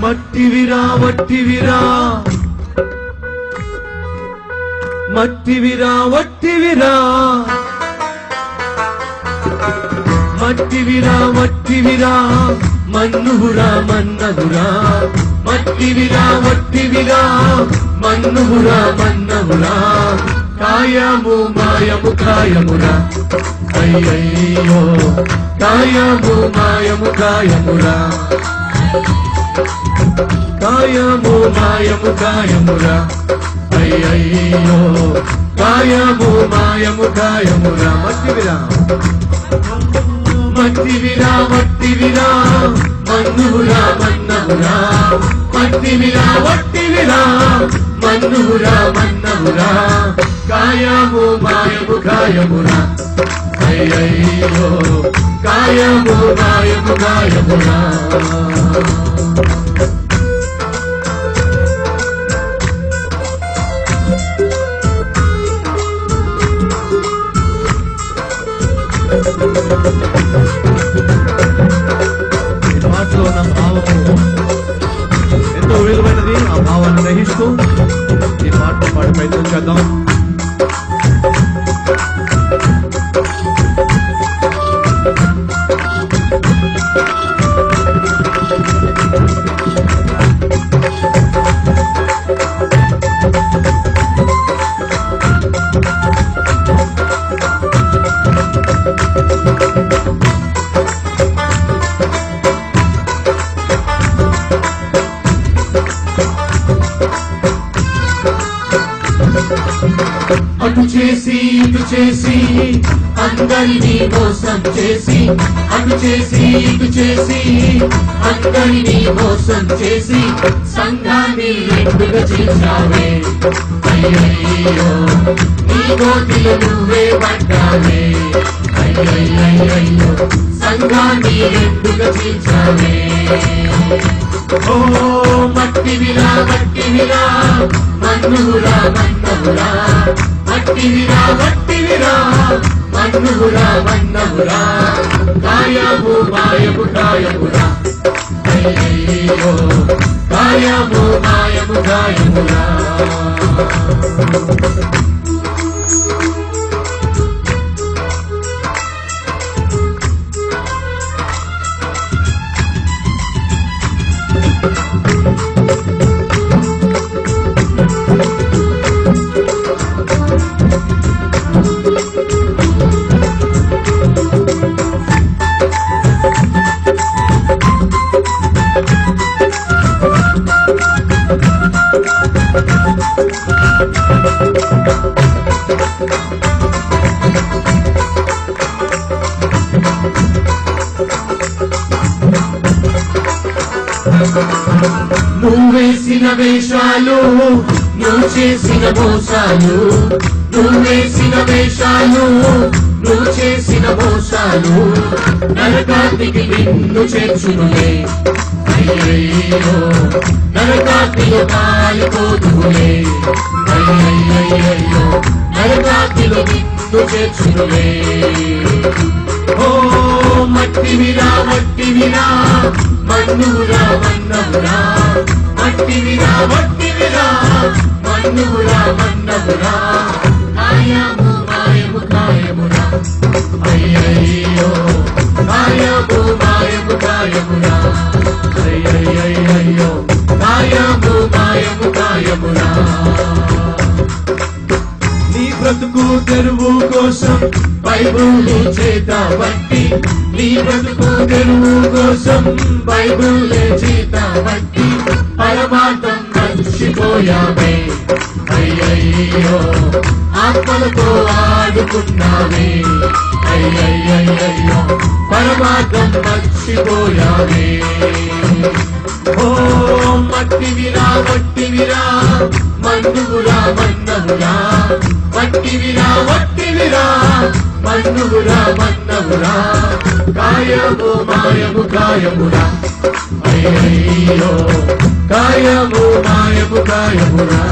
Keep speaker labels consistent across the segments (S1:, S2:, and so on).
S1: మట్టివిరా వట్టివిరా మట్టివిరా వట్టివిరా మట్టివిరా వట్టివిరా మన్నువురా మన్నవురా మట్టివిరా వట్టివిరా మన్నువురా మన్నవురా కాయము మాయము కాయమురా అయ్యయ్యో కాయము మాయము కాయమురా కాయము మాయము కాయమురా అయ్యయ్యో కాయము మాయము కాయమురా మట్టివిరా మట్టివిరా వట్టివిరా మన్నువురా మన్నవురా మట్టివిరా వట్టివిరా మన్నువురా మన్నవురా కాయము మాయము కాయమురా అయ్యయ్యో కాయము మాయము కాయమురా మాటలో ఉన్న భావము ఎంతో విలువైనది. ఆ భావాన్ని గ్రహిస్తూ ఈ పాటతో పాటు ప్రయత్నం చేద్దాం. అటు చేసి ఇటు చేసి అందరినీ మోసం చేసి అటు చేసి ఇటు చేసి అందరినీ మోసం చేసి సంఘాన్ని రెండుగా చేశావే అయ్యయ్యో నీ గోతిలో నువ్వే పడ్డావే అయ్యయ్యో సంఘాన్ని రెండుగా చేశావే ఓ మట్టివిరా మట్టివిరా మన్నువురా మన్నవురా మట్టివిరా మట్టివిరా మన్నువురా మన్నవురా కాయము మాయము కాయమురా అయ్యయ్యో కాయము మాయము కాయమురా నువ్వేసిన వేషాలు నువ్వు చేసిన మోసాలు నువ్వేసిన వేషాలు నువ్వు చేసిన మోసాలు నరకానికి నిన్ను చేర్చునులే అయ్యయ్యో నరకాతిలో కాలిపోదులే అయ్యయ్యో నరకాతిలో నిన్ను చేర్చునులే ఓ మట్టివిరా మట్టివిరా మన్నువురా మన్నవురా మట్టివిరా మట్టివిరా మన్నువురా మన్నవురా కాయము మాయము కాయమురా అయ్యయ్యో కాయము మాయము కాయమురా అయ్యయ్యో కాయము మాయము కాయమురా నీ బ్రతుకు తెరువు కోసం బైబిలు చేత బట్టి నీ బ్రతుకు తెరువు కోసం బైబిల్ చేత బట్టి పరమార్థం మర్చిపోయావే అయ్యయ్యో ఆత్మలతో ఆడుకున్నావే అయ్యయ్యో పరమార్థం మర్చిపోయావే ఓ మట్టివిరా
S2: వట్టివిరా మన్నువురా మన్నవురా వట్టివిరా వట్టివిరా మన్నువురా మన్నవురా కాయము మాయము కాయమురా అయ్యయ్యో కాయము మాయము కాయమురా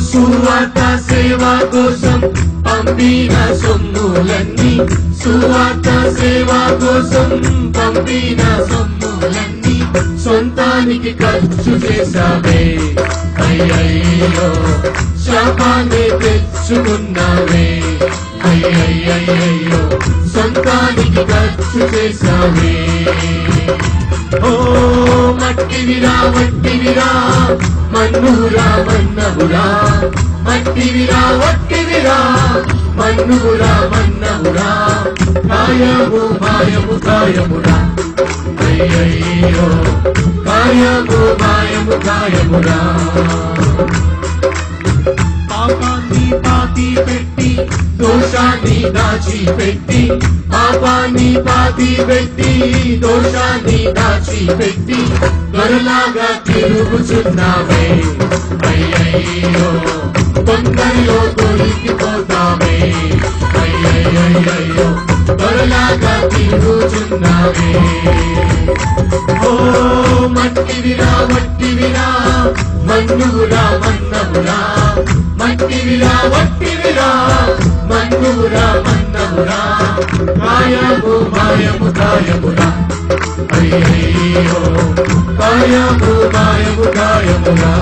S2: సువార్త సేవ కోసం పంపిన సొమ్ములన్నీ సువార్త సేవ కోసం పంపిన సొమ్ములన్నీ సొంతానికి ఖర్చు చేసావే అయ్యయ్యో శాపాన్ని తెచ్చుకున్నావే అయ్యయ్యయ్యో సొంతానికి ఖర్చు చేసావే ఓ మట్టివిరా వట్టివిరా మన్నువురా మన్నవురా మట్టివిరా వట్టివిరా మన్నువురా మన్నవురా కాయము మాయము కాయమురా అయ్యయ్యో కాయము మాయము కాయమురా పాపాన్ని పాతి పెట్టి దోషాన్ని దాచిపెట్టి పాపాన్ని పాతి పెట్టి దోషాన్ని దాచిపెట్టి గొర్రెలాగా తిరుగుచున్నావే అయ్యయ్యో తొందరలో దొరికిపోతావే అయ్యయ్యో గొర్రెలాగా తిరుగుచున్నావే ఓ మట్టివిరా వట్టివిరా మన్నువురా మన్నవురా మట్టివిరా వట్టివిరా మన్నువురా మన్నవురా కాయము మాయము కాయమురా అయ్యయ్యో కాయము మాయము కాయమురా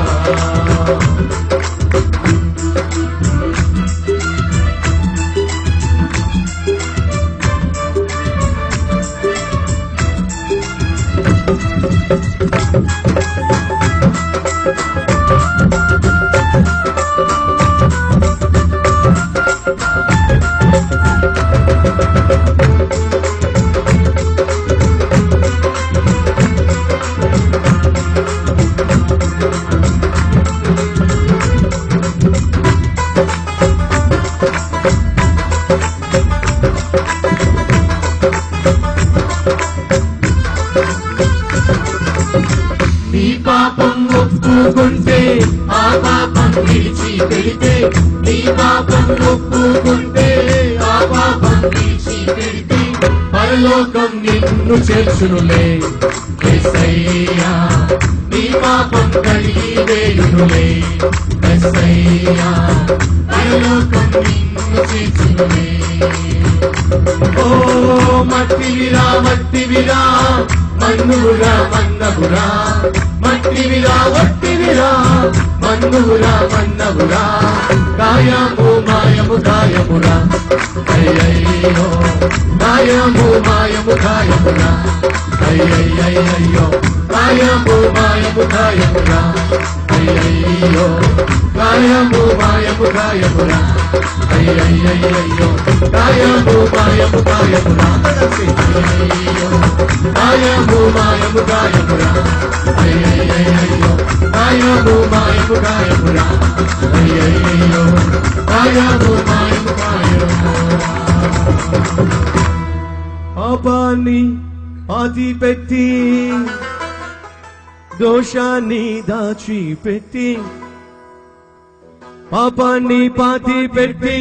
S2: నీ పాపం ఒప్పుకుంటే ఆ పాపం విడిచిపెడితే నీ పాపం ఒప్పుకుంటే ఆ పాపం విడిచిపెడితే పరలోకం నిన్ను చేర్చునులే యేసయ్యా నీ పాపం కడిగి వేయునులే యేసయ్యా పరలోకం నిన్ను చేర్చునులే ఓ మట్టివిరా మట్టివిరా మన్నువురా మన్నవురా మట్టివిరా వట్టివిరా మన్నువురా మన్నవురా కాయము మాయము కాయమురా అయ్యయ్యో కాయము మాయము కాయమురా అయ్యయ్యయ్యో కాయము మాయము కాయమురా అయ్యయ్యో కాయము మాయము కాయమురా అయ్యయ్యయ్యో కాయము మాయము కాయమురా అయ్యయ్యో కాయము మాయము కాయమురా అయ్యయ్యయ్యో కాయము మాయము కాయమురా అయ్యయ్యో కాయము మాయము కాయమురా
S1: పాపాన్ని పాతిపెట్టి దోషాన్ని దాచిపెట్టి పాపాన్ని పాతిపెట్టి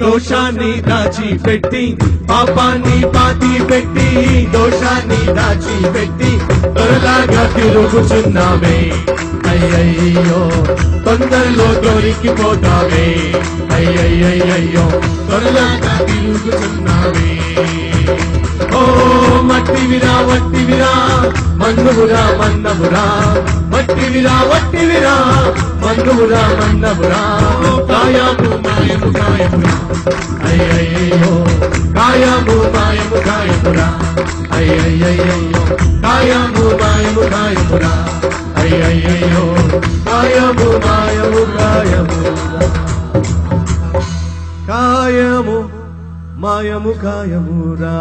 S1: దోషాన్ని దాచిపెట్టి పాపాన్ని పాతిపెట్టి దోషాన్ని దాచిపెట్టి త్వరలాగా తిరుగుచున్నామే అయ్యయ్యో తొందరలో దొరికిపోతావే అయ్యయ్యయ్యో త్వరలాగా తిరుగుచున్నామే ఓ మట్టివిరా వట్టివిరా మన్నువురా మన్నవురా వట్టివిరా వట్టివిరా మన్నువురా మన్నవురా కాయము మాయము కాయమురా అయ్యయ్యో కాయము మాయము కాయమురా అయ్యయ్యో కాయము మాయము కాయమురా అయ్యయ్యో కాయము మాయము కాయము కాయము మాయము కాయమురా